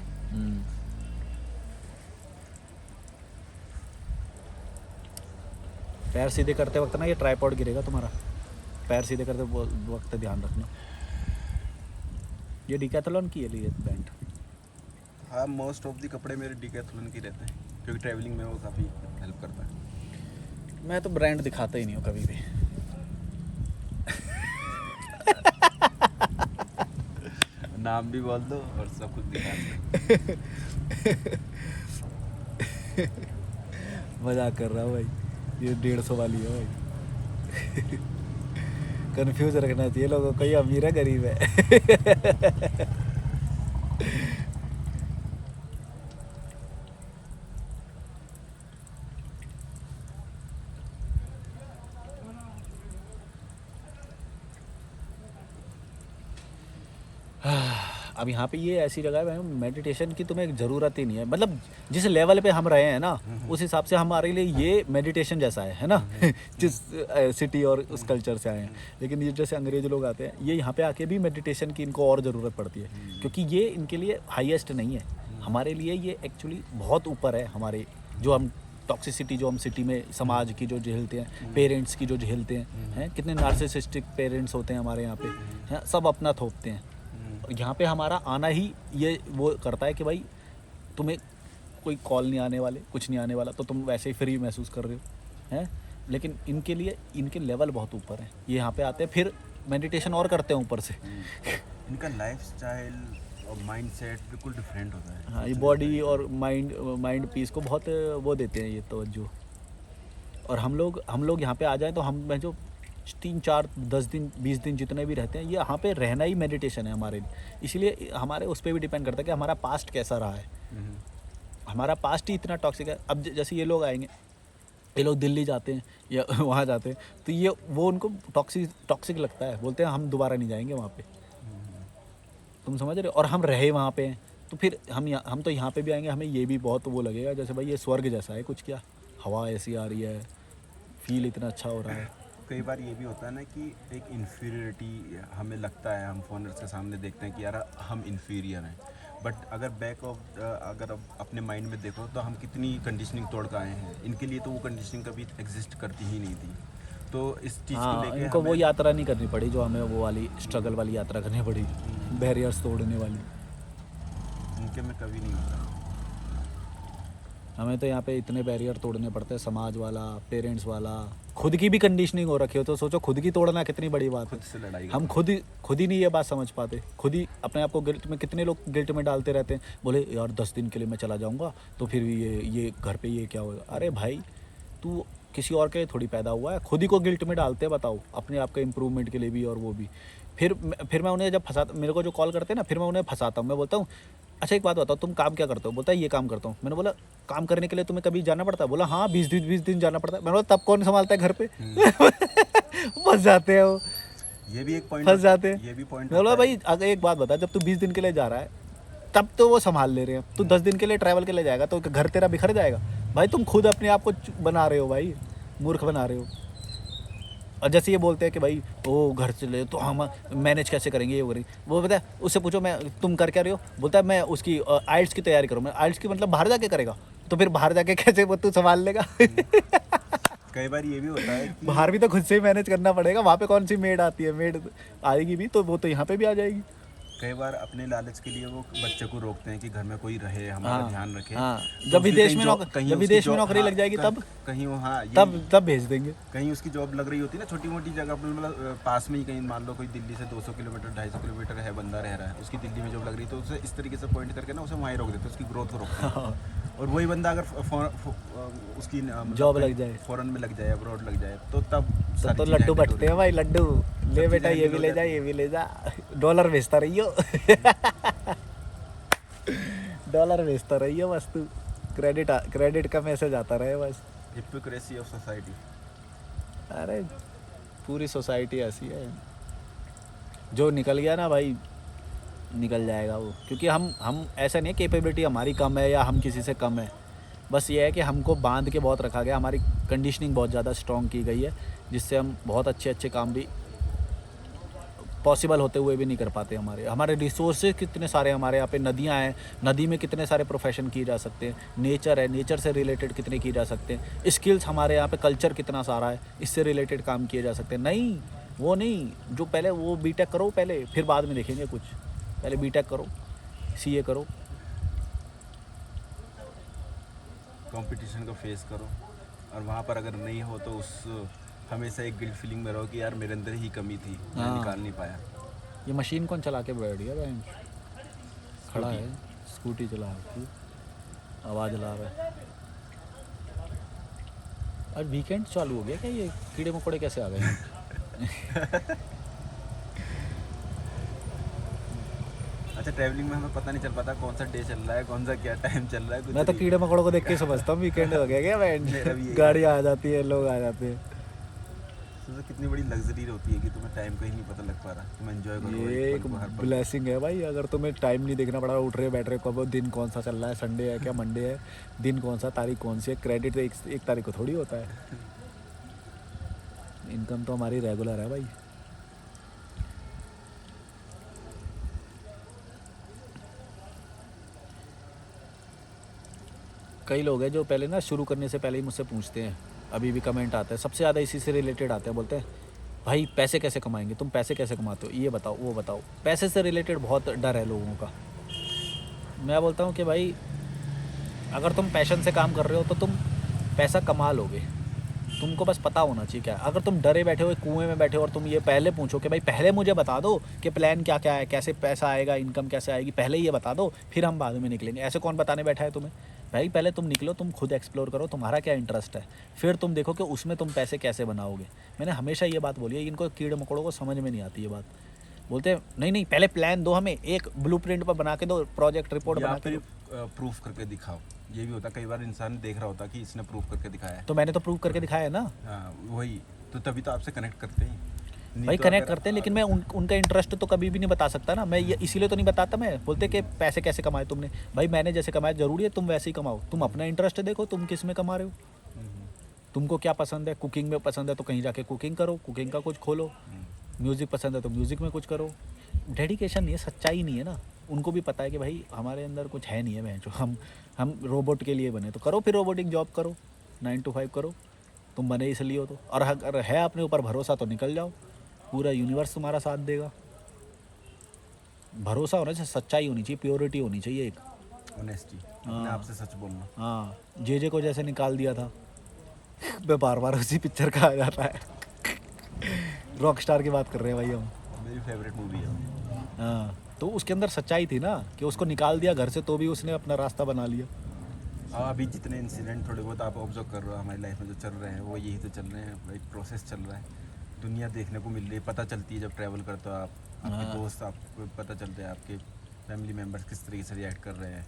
पैर सीधे करते वक्त ना ये ट्राइपॉड गिरेगा तुम्हारा, पैर सीधे करते वक्त ध्यान रखना। ये डिकैथलॉन की है ये पैंट। हाँ मोस्ट ऑफ द कपड़े मेरे डिकैथलॉन के रहते हैं, क्योंकि ट्रैवलिंग में वो काफ़ी हेल्प करता है। मैं तो ब्रांड दिखाता ही नहीं हूँ कभी भी। नाम भी बोल दो और सब कुछ दिखा दो। मजाक कर रहा हूँ भाई, ये 150 वाली है भाई। कंफ्यूज रखना चाहिए लोगों को, ये अमीर है गरीब है। अब यहाँ पे ये ऐसी जगह है मेडिटेशन की तुम्हें ज़रूरत ही नहीं है, मतलब जिस लेवल पे हम रहे हैं ना उस हिसाब से हमारे लिए ये मेडिटेशन जैसा है ना। जिस सिटी और उस कल्चर से आए हैं, लेकिन ये जैसे अंग्रेज लोग आते हैं, ये यहाँ पे आके भी मेडिटेशन की इनको और ज़रूरत पड़ती है, क्योंकि ये इनके लिए हाईएस्ट नहीं है, हमारे लिए ये एक्चुअली बहुत ऊपर है। हमारे जो हम टॉक्सिसिटी जो हम सिटी में समाज की जो झेलते हैं, पेरेंट्स की जो झेलते हैं, कितने नार्सिसिस्टिक पेरेंट्स होते हैं हमारे यहाँ पे, हैं, सब अपना थोपते हैं। और यहाँ पे हमारा आना ही ये वो करता है कि भाई तुम्हें कोई कॉल नहीं आने वाले, कुछ नहीं आने वाला, तो तुम वैसे ही फ्री महसूस कर रहे हो, हैं। लेकिन इनके लिए इनके लेवल बहुत ऊपर है, ये यहाँ पे आते हैं फिर मेडिटेशन और करते हैं ऊपर से। इनका लाइफस्टाइल और माइंडसेट बिल्कुल डिफरेंट होता है। हाँ ये बॉडी और माइंड पीस को बहुत वो देते हैं ये तवज्जो। और हम लोग यहाँ पे आ जाएं तो हम जो 3-4 10 दिन 20 दिन जितने भी रहते हैं, ये यहाँ पे रहना ही मेडिटेशन है हमारे लिए। इसलिए हमारे उस पर भी डिपेंड करता है कि हमारा पास्ट कैसा रहा है। हमारा पास्ट ही इतना टॉक्सिक है। अब जैसे ये लोग आएंगे, ये लोग दिल्ली जाते हैं या वहाँ जाते हैं, तो ये वो उनको टॉक्सिक लगता है, बोलते हैं हम दोबारा नहीं जाएंगे वहाँ पे। तुम समझ रहे हो? और हम रहे वहाँ पे हैं, तो फिर हम तो यहाँ पे भी आएंगे, हमें ये भी बहुत वो लगेगा जैसे भाई ये स्वर्ग जैसा है कुछ, क्या हवा ऐसी आ रही है, फील इतना अच्छा हो रहा है। कई बार ये भी होता है ना कि एक इन्फीरियरिटी हमें लगता है, हम फॉरेनर्स के सामने देखते हैं कि यार हम इन्फीरियर हैं, बट अगर अगर अब अपने माइंड में देखो तो हम कितनी कंडीशनिंग तोड़ के आए हैं। इनके लिए तो वो कंडीशनिंग कभी एग्जिस्ट करती ही नहीं थी। तो इस चीज़ को लेके इनको वो यात्रा नहीं करनी पड़ी जो हमें वो वाली स्ट्रगल वाली यात्रा करनी पड़ी, बैरियर्स तोड़ने वाली। उनके में कभी नहीं होता। हमें तो यहाँ पे इतने बैरियर तोड़ने पड़ते हैं, समाज वाला, पेरेंट्स वाला, खुद की भी कंडीशनिंग हो रखी हो, तो सोचो खुद की तोड़ना कितनी बड़ी बात है। खुद से लड़ाई हम खुद ही नहीं ये बात समझ पाते, खुद ही अपने आप को गिल्ट में, कितने लोग गिल्ट में डालते रहते हैं, बोले यार 10 दिन के लिए मैं चला जाऊँगा तो फिर ये घर पे ये क्या होगा। अरे भाई तू किसी और के लिए थोड़ी पैदा हुआ है, खुद ही को गिल्ट में डालते हैं, बताओ, अपने आप के इम्प्रूवमेंट के लिए भी और वो भी। फिर मैं उन्हें जब फंसाता, मेरे को जो कॉल करते हैं ना, फिर मैं उन्हें फंसाता हूँ। मैं बोलता हूँ अच्छा एक बात बताओ, तुम काम क्या करते हो? बोलता है ये काम करता हूँ। मैंने बोला काम करने के लिए तुम्हें कभी जाना पड़ता है? बोला हाँ 20 दिन जाना पड़ता है। मैंने बोला तब कौन संभालता है घर पे? फंस जाते हैं वो, ये भी एक पॉइंट फंस जाते हैं। ये भी पॉइंट बोला भाई अगर एक बात बता, जब तू 20 दिन के लिए जा रहा है तब तो वो संभाल ले रहे हैं, तू 10 दिन के लिए ट्रैवल के लिए जाएगा तो घर तेरा बिखर जाएगा। भाई तुम खुद अपने आप को बना रहे हो भाई, मूर्ख बना रहे हो। और जैसे ये बोलते हैं कि भाई ओ घर चले तो हम मैनेज कैसे करेंगे, ये करेंगे वो, पता है उससे पूछो मैं तुम कर क्या रहे हो? बोलता है मैं उसकी आइल्स की तैयारी करूँ। मैं आइल्स की मतलब बाहर जाके करेगा? तो फिर बाहर जाके कैसे वो तू संभाल लेगा? कई बार ये भी होता है कि बाहर भी तो खुद से ही मैनेज करना पड़ेगा, वहाँ पे कौन सी मेड आती है? मेड आएगी भी तो वो तो यहाँ पे भी आ जाएगी। कई बार अपने लालच के लिए वो बच्चे को रोकते हैं कि घर में कोई रहे, हमारा हाँ, ध्यान रखे। हाँ। तो जब उसकी विदेश कहीं में जॉब- कहीं जब उसकी विदेश में जॉब- नौकरी हाँ, लग जाएगी तब कहीं वो, हाँ तब भेज देंगे। कहीं उसकी जॉब लग रही होती है ना, छोटी मोटी जगह पर, मतलब पास में ही कहीं, मान लो कोई दिल्ली से 200 किलोमीटर 250 किलोमीटर है, बंदा रह रहा है, उसकी दिल्ली में जॉब लग रही है, तो उसे इस तरीके से पॉइंट करके ना उसे वहीं रोक देते हैं, उसकी ग्रोथ को रोकते हैं। और वही बंदा अगर उसकी मतलब जॉब लग जाए, फॉरेन में लग जाए, अब्रॉड लग जाए, तो तब तो सारी चीज़ें लड्डू handle हो बटते रही हैं भाई, लड्डू ले सब बेटा, चीज़ें ये handle भी हो ले जा, जाती ये भी ले जा, डॉलर भेजता रहियो। डॉलर भेजता रहियो बस, तू क्रेडिट का मैसेज आता रहे बस। Hypocrisy of society. अरे पूरी सोसाइटी ऐसी है, जो निकल गया ना भाई निकल जाएगा वो, क्योंकि हम ऐसा नहीं है कैपेबिलिटी हमारी कम है या हम किसी से कम है, बस ये है कि हमको बांध के बहुत रखा गया, हमारी कंडीशनिंग बहुत ज़्यादा स्ट्रॉन्ग की गई है, जिससे हम बहुत अच्छे काम भी पॉसिबल होते हुए भी नहीं कर पाते। हमारे रिसोर्सेज कितने सारे, हमारे यहाँ पे नदियाँ हैं, नदी में कितने सारे प्रोफेशन किए जा सकते हैं, नेचर है, नेचर से रिलेटेड कितने किए जा सकते हैं, स्किल्स हमारे यहाँ पे, कल्चर कितना सारा है, इससे रिलेटेड काम किए जा सकते हैं। नहीं वो नहीं, जो पहले वो बीटेक करो पहले, फिर बाद में देखेंगे कुछ, पहले बीटेक करो, सीए करो। कंपटीशन को फेस करो, और वहाँ पर अगर नहीं हो तो उस हमेशा एक गिल्ट फीलिंग में रहो कि यार मेरे अंदर ही कमी थी, मैं हाँ। निकाल नहीं पाया। ये मशीन कौन चला के बैठ गया बहन? खड़ा है, स्कूटी चला रखी है, आवाज़ ला रहा है। आज वीकेंड चालू हो गया क्या? ये कीड़े मकोड़े कैसे आ गए? अच्छा, ट्रैवलिंग में हमें पता नहीं चल पाता कौन सा डे चल रहा है, कौन सा क्या टाइम चल रहा है, कुछ मैं तो नहीं। कीड़े मकोड़ों को देख के समझता हूँ वीकेंड हो गया क्या मेरा भी बहन? यही गाड़ी आ जाती है, लोग आ जाते हैं। तो कितनी बड़ी लग्जरी होती है कि तुम्हें टाइम का ही नहीं पता लग पा रहा, तुम एंजॉय करो ये एक एक पल को, हर पल। ब्लेसिंग है भाई, अगर तुम्हें टाइम नहीं देखना पड़ा, उठ रहे बैठ रहे, कब दिन कौन सा चल रहा है, संडे है क्या, मंडे है, दिन कौन सा, तारीख कौन सी है, क्रेडिट तो एक तारीख को थोड़ी होता है। इनकम तो हमारी रेगुलर है भाई। कई लोग हैं जो पहले ना शुरू करने से पहले ही मुझसे पूछते हैं, अभी भी कमेंट आता है, सबसे ज़्यादा इसी से रिलेटेड आते हैं, बोलते हैं भाई पैसे कैसे कमाएंगे, तुम पैसे कैसे कमाते हो, ये बताओ वो बताओ। पैसे से रिलेटेड बहुत डर है लोगों का। मैं बोलता हूँ कि भाई अगर तुम पैशन से काम कर रहे हो तो तुम पैसा कमा लोगे, तुमको बस पता होना चाहिए क्या। अगर तुम डरे बैठे हो, कुएं में बैठे हो, और तुम ये पहले पूछो कि भाई पहले मुझे बता दो कि प्लान क्या क्या है, कैसे पैसा आएगा, इनकम कैसे आएगी, पहले ये बता दो, फिर हम बाद में निकलेंगे, ऐसे कौन बताने बैठा है तुम्हें? भाई पहले तुम निकलो, तुम खुद एक्सप्लोर करो, तुम्हारा क्या इंटरेस्ट है, फिर तुम देखो कि उसमें तुम पैसे कैसे बनाओगे। मैंने हमेशा ये बात बोली है, इनको कीड़े मकोड़ों को समझ में नहीं आती ये बात। बोलते हैं नहीं पहले प्लान दो, हमें एक ब्लूप्रिंट पर बना के दो, प्रोजेक्ट रिपोर्ट या बना के फिर दो। प्रूफ करके दिखाओ। ये भी होता है, कई बार इंसान देख रहा होता कि इसने प्रूफ करके दिखाया है। तो मैंने तो प्रूव करके दिखाया है ना हाँ वही तो, तभी तो आपसे कनेक्ट करते हैं। नहीं भाई, तो कनेक्ट अगर- करते हैं, लेकिन मैं उनका इंटरेस्ट तो कभी भी नहीं बता सकता ना। मैं ये इसीलिए तो नहीं बताता, मैं बोलते कि पैसे कैसे कमाए तुमने। भाई मैंने जैसे कमाया जरूरी है तुम वैसे ही कमाओ, तुम अपना इंटरेस्ट देखो, तुम किस में कमा रहे हो, हम्म, तुमको क्या पसंद है। कुकिंग में पसंद है तो कहीं जाके कुकिंग करो, कुकिंग का कुछ खोलो। म्यूज़िक पसंद है तो म्यूज़िक में कुछ करो। डेडिकेशन नहीं है, सच्चाई नहीं है ना। उनको भी पता है कि भाई हमारे अंदर कुछ है नहीं है, मैं जो हम रोबोट के लिए बने, तो करो फिर रोबोटिक जॉब करो, 9 to 5 करो, तुम बने इसलिए हो तो। और अगर है अपने ऊपर भरोसा तो निकल जाओ, पूरा यूनिवर्स तुम्हारा साथ देगा। भरोसा होना चाहिए, सच्चाई होनी चाहिए, प्योरिटी होनी चाहिए एक। ऑनेस्टी, अपने हाँ। आप से सच बोलना। हाँ, जे को जैसे निकाल दिया था। मैं बार बार उसी पिक्चर का आ जाता है। रॉक स्टार की बात कर रहे हैं भाई हम। मेरी फेवरेट मूवी है। हाँ, तो उसके अंदर सच्चाई थी ना कि उसको निकाल दिया घर से तो भी उसने अपना रास्ता बना लिया। अभी जितने इंसिडेंट थोड़े बहुत आप ऑब्जर्व कर रहे हो हमारी लाइफ में जो चल रहे हैं वो यही तो चल रहे हैं, एक प्रोसेस चल रहा है। दुनिया देखने को मिल रही है, पता चलती है जब ट्रैवल करते हो आप, आपके हाँ। दोस्त आपको पता चलते हैं, आपके फैमिली मेम्बर्स किस तरीके से रिएक्ट कर रहे हैं।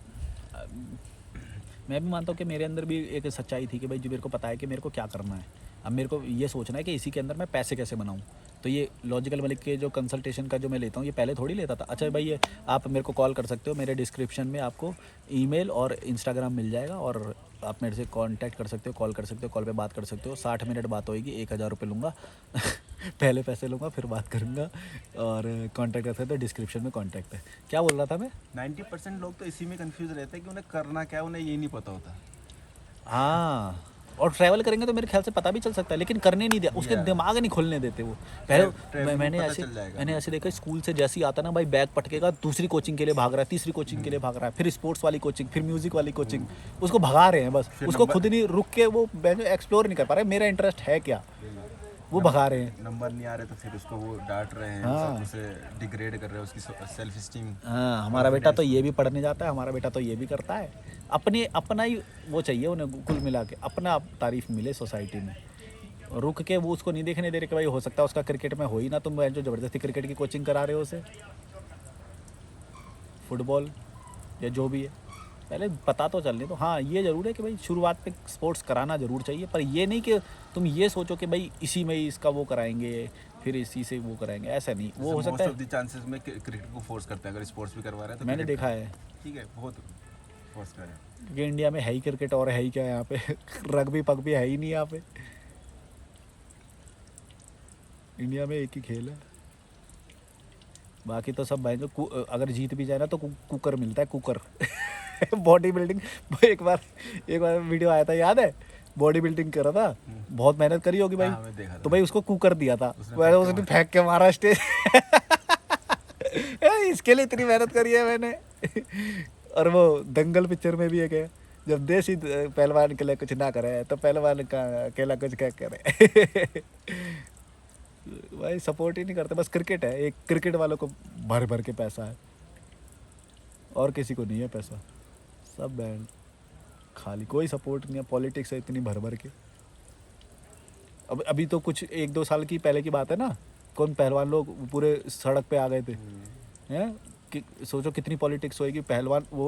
मैं भी मानता हूँ कि मेरे अंदर भी एक सच्चाई थी कि भाई जो मेरे को पता है कि मेरे को क्या करना है। अब मेरे को ये सोचना है कि इसी के अंदर मैं पैसे कैसे बनाऊँ। तो ये लॉजिकल मलिक के जो कंसल्टेशन का जो मैं लेता हूँ, ये पहले थोड़ी लेता था। अच्छा भाई, ये आप मेरे को कॉल कर सकते हो, मेरे डिस्क्रिप्शन में आपको ईमेल और इंस्टाग्राम मिल जाएगा, और आप मेरे से कांटेक्ट कर सकते हो, कॉल कर सकते हो, कॉल पे बात कर सकते हो। 60 मिनट बात होएगी, 1000 रुपये लूँगा। पहले पैसे लूँगा, फिर बात करूँगा। और कांटेक्ट कर सकते हो, डिस्क्रिप्शन में कांटेक्ट है। क्या बोल रहा था मैं? 90% लोग तो इसी में कंफ्यूज रहते हैं कि उन्हें करना क्या है, उन्हें ये नहीं पता होता। हाँ, और ट्रैवल करेंगे तो मेरे ख्याल से पता भी चल सकता है, लेकिन करने नहीं दिया, उसके Yeah. दिमाग नहीं खुलने देते वो। पहले ट्रैवलिंग में पता मैंने चल जाएगा। ऐसे देखा, स्कूल से जैसे ही आता ना भाई, बैग पटकेगा, दूसरी कोचिंग के लिए भाग रहा है, तीसरी कोचिंग के लिए भाग रहा है, फिर स्पोर्ट्स वाली कोचिंग, फिर म्यूजिक वाली कोचिंग, उसको भगा रहे हैं बस। फिर उसको नंबर- खुद नहीं रुक के वो एक्सप्लोर नहीं कर पा रहे मेरा इंटरेस्ट है क्या, वो भगा रहे हैं। नंबर नहीं आ रहे तो फिर उसको वो डांट रहे हैं, हाँ। सब उसे डिग्रेड कर रहे हैं, उसकी सेल्फ स्टीम। हाँ, हमारा बेटा तो ये भी पढ़ने जाता है, हमारा बेटा तो ये भी करता है। अपना ही वो चाहिए उन्हें, कुल मिला के अपना आप तारीफ मिले सोसाइटी में। रुक के वो उसको नहीं देखने दे रहे कि भाई हो सकता है उसका क्रिकेट में हो ही ना, तुम जो ज़बरदस्ती क्रिकेट की कोचिंग करा रहे हो उसे, फुटबॉल या जो भी है। पहले पता तो चलने तो। हाँ, ये ज़रूर है कि भाई शुरुआत में स्पोर्ट्स कराना ज़रूर चाहिए, पर ये नहीं कि तुम ये सोचो कि भाई इसी में ही इसका वो कराएंगे, फिर इसी से वो कराएंगे, ऐसा नहीं। वो हो सकता मोस्ट है, ऑफ द चांसेस में क्रिकेट को फोर्स करते हैं, अगर स्पोर्ट्स भी करवा रहे हैं तो मैंने cricket देखा है, का- ठीक है, बहुत फोर्स करें। क्योंकि इंडिया में है ही क्रिकेट, और है ही क्या यहाँ पे। रग्बी पग्बी है ही नहीं यहाँ पे। इंडिया में एक ही खेल है, बाकी तो सब भाई जो अगर जीत भी जाए ना तो कुकर मिलता है, कुकर। Body building. एक बार वीडियो आया था, याद है? बॉडी बिल्डिंग कर रहा था, बहुत मेहनत करी होगी भाई, हाँ, मैं देखा था। तो भाई उसको कुकर दिया था, उसने फेंक के मारा स्टेज। इसके लिए इतनी मेहनत करी है मैंने। और वो दंगल पिक्चर में भी एक है, जब देसी पहलवान के लिए कुछ ना करे तो पहलवान का अकेला कुछ क्या करे। भाई सपोर्ट ही नहीं करते, बस क्रिकेट है, एक क्रिकेट वालों को भर भर के पैसा है, और किसी को नहीं है पैसा, सब बैंड खाली, कोई सपोर्ट नहीं है। पॉलिटिक्स है इतनी भर भर के। अब अभी तो कुछ 1-2 साल की पहले की बात है ना, कौन पहलवान लोग पूरे सड़क पे आ गए थे, हैं कि सोचो कितनी पॉलिटिक्स होएगी। पहलवान वो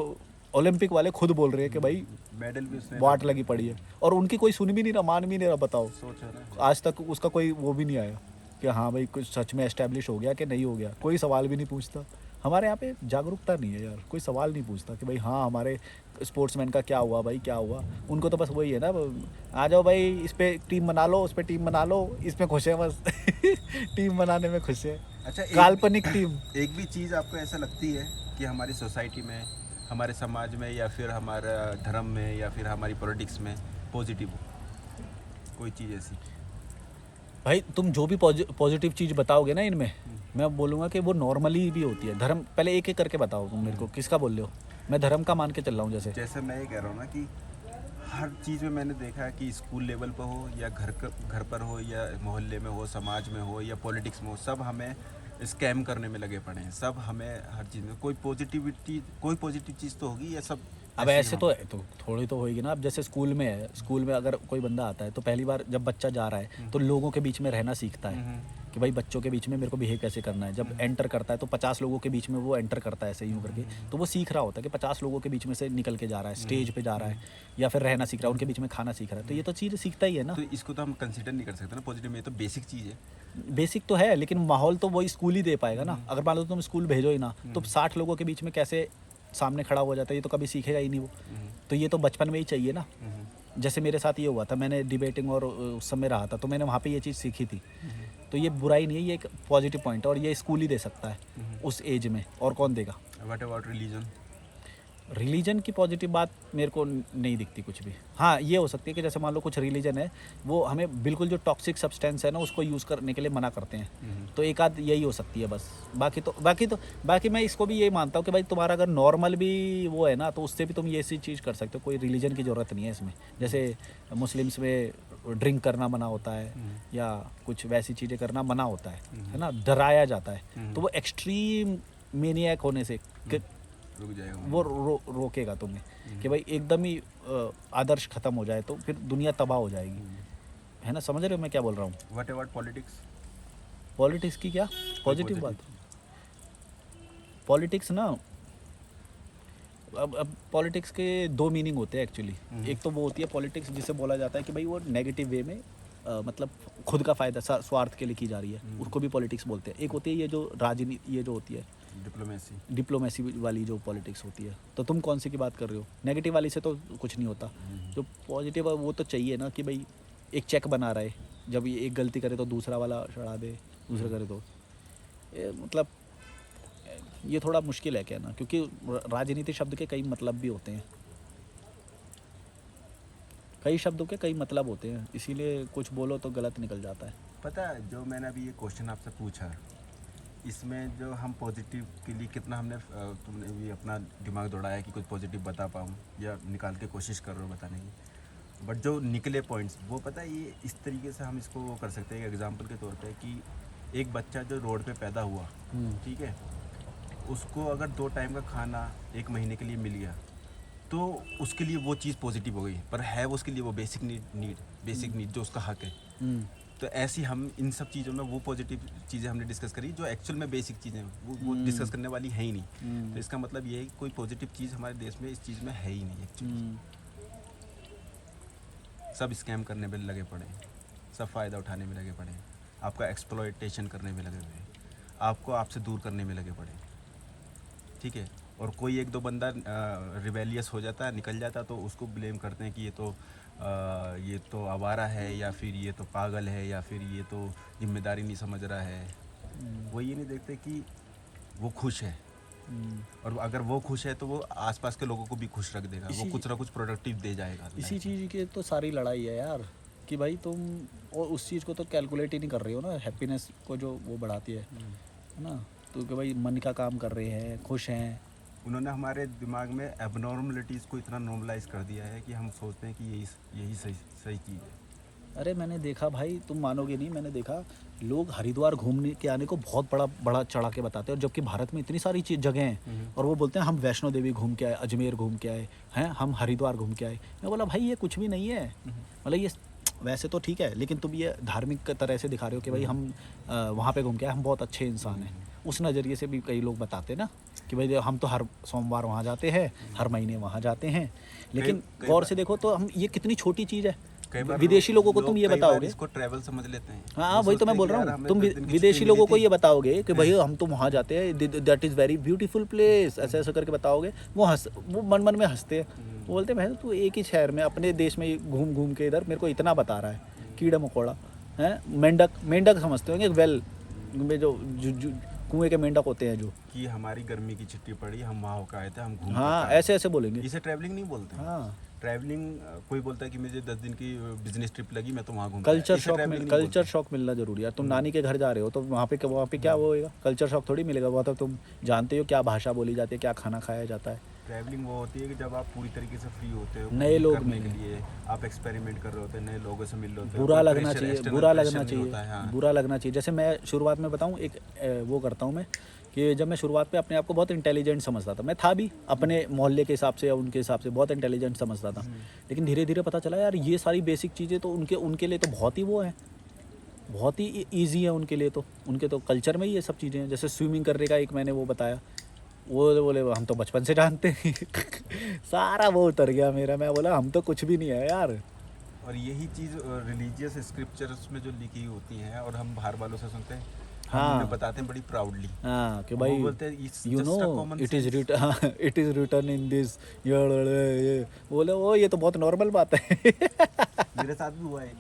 ओलंपिक वाले खुद बोल रहे हैं कि भाई मेडल भी उसने वाट लगी पड़ी है, और उनकी कोई सुन भी नहीं रहा, मान भी नहीं रहा। बताओ, सोच रहा है। आज तक उसका कोई वो भी नहीं आया कि हाँ भाई कुछ सच में एस्टेब्लिश हो गया कि नहीं हो गया। कोई सवाल भी नहीं पूछता। हमारे यहाँ पे जागरूकता नहीं है यार, कोई सवाल नहीं पूछता कि भाई हाँ हमारे स्पोर्ट्समैन का क्या हुआ, भाई क्या हुआ। उनको तो बस वही है ना, आ जाओ भाई इस पे टीम बना लो, उस पे टीम बना लो, इसमें खुश है बस। टीम बनाने में खुश है। अच्छा, काल्पनिक टीम। एक भी चीज़ आपको ऐसा लगती है कि हमारी सोसाइटी में, हमारे समाज में, या फिर हमारा धर्म में, या फिर हमारी पॉलिटिक्स में पॉजिटिव हो, कोई चीज़ ऐसी? भाई तुम जो भी पॉजिटिव चीज़ बताओगे ना इनमें, मैं बोलूँगा कि वो नॉर्मली भी होती है। धर्म पहले एक एक करके बताओ तुम मेरे को, किसका बोल रहे हो? मैं धर्म का मान के चल रहा हूँ। जैसे मैं ये कह रहा हूँ ना कि हर चीज़ में मैंने देखा है कि स्कूल लेवल पर हो, या घर पर हो, या मोहल्ले में हो, समाज में हो, या पॉलिटिक्स में हो, सब हमें स्कैम करने में लगे पड़े हैं। सब हमें हर चीज़ में कोई पॉजिटिव चीज़ तो होगी, या सब अब ऐसे ऐसे ही तो है, तो थोड़ी तो होएगी ना। अब जैसे स्कूल में है, स्कूल में अगर कोई बंदा आता है तो पहली बार जब बच्चा जा रहा है तो लोगों के बीच में रहना सीखता है कि भाई बच्चों के बीच में मेरे को बिहेव कैसे करना है। जब एंटर करता है तो 50 लोगों के बीच में वो एंटर करता है ऐसे यूँ करके, तो वो सीख रहा होता है कि 50 लोगों के बीच में से निकल के जा रहा है, स्टेज पे जा रहा है, या फिर रहना सीख रहा है, उनके बीच में खाना सीख रहा है। तो ये तो चीज़ सीखता ही है ना। तो इसको तो हम कंसिडर नहीं कर सकते ना पॉजिटिव में, ये तो बेसिक चीज़ है। बेसिक तो है, लेकिन माहौल तो वही स्कूल ही दे पाएगा ना। अगर मान लो तुम स्कूल भेजो ही ना, तो 60 लोगों के बीच में कैसे सामने खड़ा हो जाता है, ये तो कभी सीखेगा ही नहीं वो। तो ये तो बचपन में ही चाहिए ना। जैसे मेरे साथ ये हुआ था, मैंने डिबेटिंग और उस समय रहा था, तो मैंने वहाँ पे ये चीज़ सीखी थी। तो ये बुराई नहीं है, ये एक पॉजिटिव पॉइंट है, और ये स्कूल ही दे सकता है उस एज में, और कौन देगा। What about religion? रिलीजन की पॉजिटिव बात मेरे को नहीं दिखती कुछ भी। हाँ, ये हो सकती है कि जैसे मान लो कुछ रिलीजन है, वो हमें बिल्कुल जो टॉक्सिक सब्सटेंस है ना उसको यूज़ करने के लिए मना करते हैं, तो एक आध यही हो सकती है बस। बाकी मैं इसको भी यही मानता हूँ कि भाई तुम्हारा अगर नॉर्मल भी वो है ना, तो उससे भी तुम ये ऐसी चीज़ कर सकते हो। कोई रिलीजन की ज़रूरत नहीं है इसमें। जैसे मुस्लिम्स में ड्रिंक करना मना होता है, या कुछ वैसी चीज़ें करना मना होता है ना, डराया जाता है। तो वो एक्सट्रीम मेनियक होने से रुक जाएगा वो रोकेगा तुम्हें कि भाई एकदम ही आदर्श खत्म हो जाए तो फिर दुनिया तबाह हो जाएगी, है ना? समझ रहे हो मैं क्या बोल रहा हूँ? What about politics? पॉलिटिक्स की क्या पॉजिटिव बात? पॉलिटिक्स ना, अब पॉलिटिक्स के दो मीनिंग होते हैं एक्चुअली। एक तो वो होती है पॉलिटिक्स जिसे बोला जाता है कि भाई वो नेगेटिव वे में मतलब खुद का फ़ायदा स्वार्थ के लिए की जा रही है, उसको भी पॉलिटिक्स बोलते हैं। एक होती है ये जो राजनीति, ये जो होती है डिप्लोमेसी वाली जो पॉलिटिक्स होती है। तो तुम कौन सी की बात कर रहे हो? नेगेटिव वाली से तो कुछ नहीं होता। जो पॉजिटिव है वो तो चाहिए ना कि भाई एक चेक बना रहा है, जब ये एक गलती करे तो दूसरा वाला चढ़ा दे, दूसरा करे तो मतलब ये थोड़ा मुश्किल है कहना, क्योंकि राजनीति शब्द के कई मतलब भी होते हैं, कई शब्दों के कई मतलब होते हैं, इसीलिए कुछ बोलो तो गलत निकल जाता है। पता है, जो मैंने अभी ये क्वेश्चन आपसे पूछा, इसमें जो हम पॉजिटिव के लिए कितना हमने तुमने भी अपना दिमाग दौड़ाया कि कुछ पॉजिटिव बता पाऊँ या निकाल के कोशिश कर रहे हो बताने की, बट जो निकले पॉइंट्स वो पता है, ये इस तरीके से हम इसको वो कर सकते हैं एग्जांपल के तौर पे कि एक बच्चा जो रोड पे पैदा हुआ, ठीक है, उसको अगर 2 टाइम का खाना 1 महीने के लिए मिल गया तो उसके लिए वो चीज़ पॉजिटिव हो गई, पर है वो उसके लिए वो बेसिक नीड जो उसका हक है। तो ऐसी हम इन सब चीज़ों में वो पॉजिटिव चीज़ें हमने डिस्कस करी जो एक्चुअल में बेसिक चीज़ें वो डिस्कस करने वाली है ही नहीं। तो इसका मतलब ये है कि कोई पॉजिटिव चीज़ हमारे देश में इस चीज़ में है ही नहीं एक्चुअली। सब स्कैम करने में लगे पड़े हैं, सब फ़ायदा उठाने में लगे पड़े हैं, आपका एक्सप्लॉयटेशन करने में लगे हुए हैं, आपको आपसे दूर करने में लगे पड़े हैं, ठीक है। और कोई एक दो बंदा रिबेलियस हो जाता है, निकल जाता है, तो उसको ब्लेम करते हैं कि ये तो आवारा है, या फिर ये तो पागल है, या फिर ये तो जिम्मेदारी नहीं समझ रहा है। वो ये नहीं देखते कि वो खुश है, और अगर वो खुश है तो वो आसपास के लोगों को भी खुश रख देगा, वो कुछ ना कुछ प्रोडक्टिव दे जाएगा। इसी चीज़ की तो सारी लड़ाई है यार, कि भाई तुम और उस चीज़ को तो कैलकुलेट ही नहीं कर रहे हो ना, हैप्पीनेस को जो वो बढ़ाती है ना, तो कि भाई मन का काम कर रहे हैं, खुश हैं। उन्होंने हमारे दिमाग में एबनॉर्मलिटीज़ को इतना नॉर्मलाइज कर दिया है कि हम सोचते हैं कि यही सही चीज़ है। अरे मैंने देखा भाई, तुम मानोगे नहीं, मैंने देखा लोग हरिद्वार घूमने के आने को बहुत बड़ा चढ़ा के बताते हैं, और जबकि भारत में इतनी सारी जगह हैं, और वो बोलते हैं हम वैष्णो देवी घूम के आए, अजमेर घूम के आए हैं, हम हरिद्वार घूम के आए। मैं बोला भाई ये कुछ भी नहीं है, मतलब ये वैसे तो ठीक है, लेकिन तुम ये धार्मिक तरह से दिखा रहे हो कि भाई हम वहाँ पे घूम के आए, हम बहुत अच्छे इंसान हैं। उस नज़रिए से भी कई लोग बताते ना कि भाई हम तो हर सोमवार वहाँ जाते हैं, हर महीने वहाँ जाते हैं, लेकिन गौर से देखो तो हम ये कितनी छोटी चीज़ है। विदेशी लोगों को तुम ये बताओगे, इसको ट्रैवल समझ लेते हैं। हाँ वही तो मैं बोल रहा हूँ, तुम विदेशी लोगों को ये बताओगे कि भाई हम तो वहाँ जाते हैं, that is very beautiful place, ऐसा ऐसा करके बताओगे, वो मन में हंसते हैं। वो बोलते हैं भाई तू एक ही शहर में अपने देश में घूम के इधर मेरे को इतना बता रहा है, कीड़ा मकोड़ा है, मेंढक समझते होंगे, वेल में जो कुएं के मेंढक होते हैं, जो कि हमारी गर्मी की छुट्टी पड़ी, हम वहाँ होकर आए थे, हम घूम। हाँ ऐसे बोलेंगे, इसे ट्रैवलिंग नहीं बोलते। हाँ ट्रैवलिंग, कोई बोलता है कि मुझे 10 दिन की बिजनेस ट्रिप लगी, मैं तो वहाँ घूम। कल्चर शॉक मिलना जरूरी है। तुम नानी के घर जा रहे हो तो वहाँ पे क्या होएगा, कल्चर शॉक थोड़ी मिलेगा, वो तो तुम जानते हो क्या भाषा बोली जाती है, क्या खाना खाया जाता है। ट्रैवलिंग वो होती है कि जब आप पूरी तरीके से फ्री होते हो, नए लोग करने के लिए आप एक्सपेरिमेंट कर रहे होते हैं, नए लोगों से मिल रहे होते हैं, बुरा लगना चाहिए। जैसे मैं शुरुआत में बताऊँ, एक वो करता हूँ मैं कि जब मैं शुरुआत पे अपने आप को बहुत इंटेलिजेंट समझता था, मैं था भी अपने मोहल्ले के हिसाब से या उनके हिसाब से बहुत इंटेलिजेंट समझता था, लेकिन धीरे धीरे पता चला यार ये सारी बेसिक चीज़ें तो उनके लिए तो बहुत ही वो है, बहुत ही ईजी है उनके लिए, तो उनके तो कल्चर में ही ये सब चीज़ें हैं। जैसे स्विमिंग करने का एक मैंने वो बताया, वो बोले हम तो बचपन से जानते हैं सारा वो उतर गया मेरा, मैं बोला हम तो कुछ भी नहीं है यार। और यही चीज़ रिलीजियस स्क्रिप्चर्स में जो लिखी होती हैं और हम बाहर वालों से सुनते हैं, हाँ बताते हैं बड़ी प्राउडली, हाँ कि भाई you know it is written in this, ये बोले वो ये तो बहुत नॉर्मल बात है मेरे साथ भी हुआ है।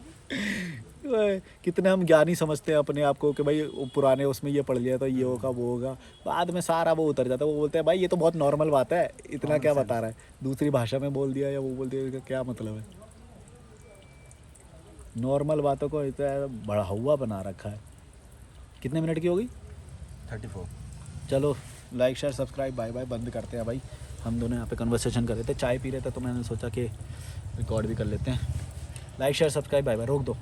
कितने हम ज्ञानी समझते हैं अपने आप को कि भाई पुराने उसमें ये पढ़ लिया तो ये होगा वो होगा, बाद में सारा वो उतर जाता है। वो बोलते हैं भाई ये तो बहुत नॉर्मल बात है, इतना क्या बता रहा है, दूसरी भाषा में बोल दिया या वो बोल दिया, इसका क्या मतलब है। नॉर्मल बातों को इतना बड़ा हुआ बना रखा है। कितने मिनट की होगी? 34। चलो like share subscribe, bye bye, बंद करते हैं भाई। हम दोनों यहाँ पे कन्वर्सेशन कर रहे थे, चाय पी रहे थे, तो मैंने सोचा कि रिकॉर्ड भी कर लेते हैं। Like share subscribe, bye bye, रोक दो।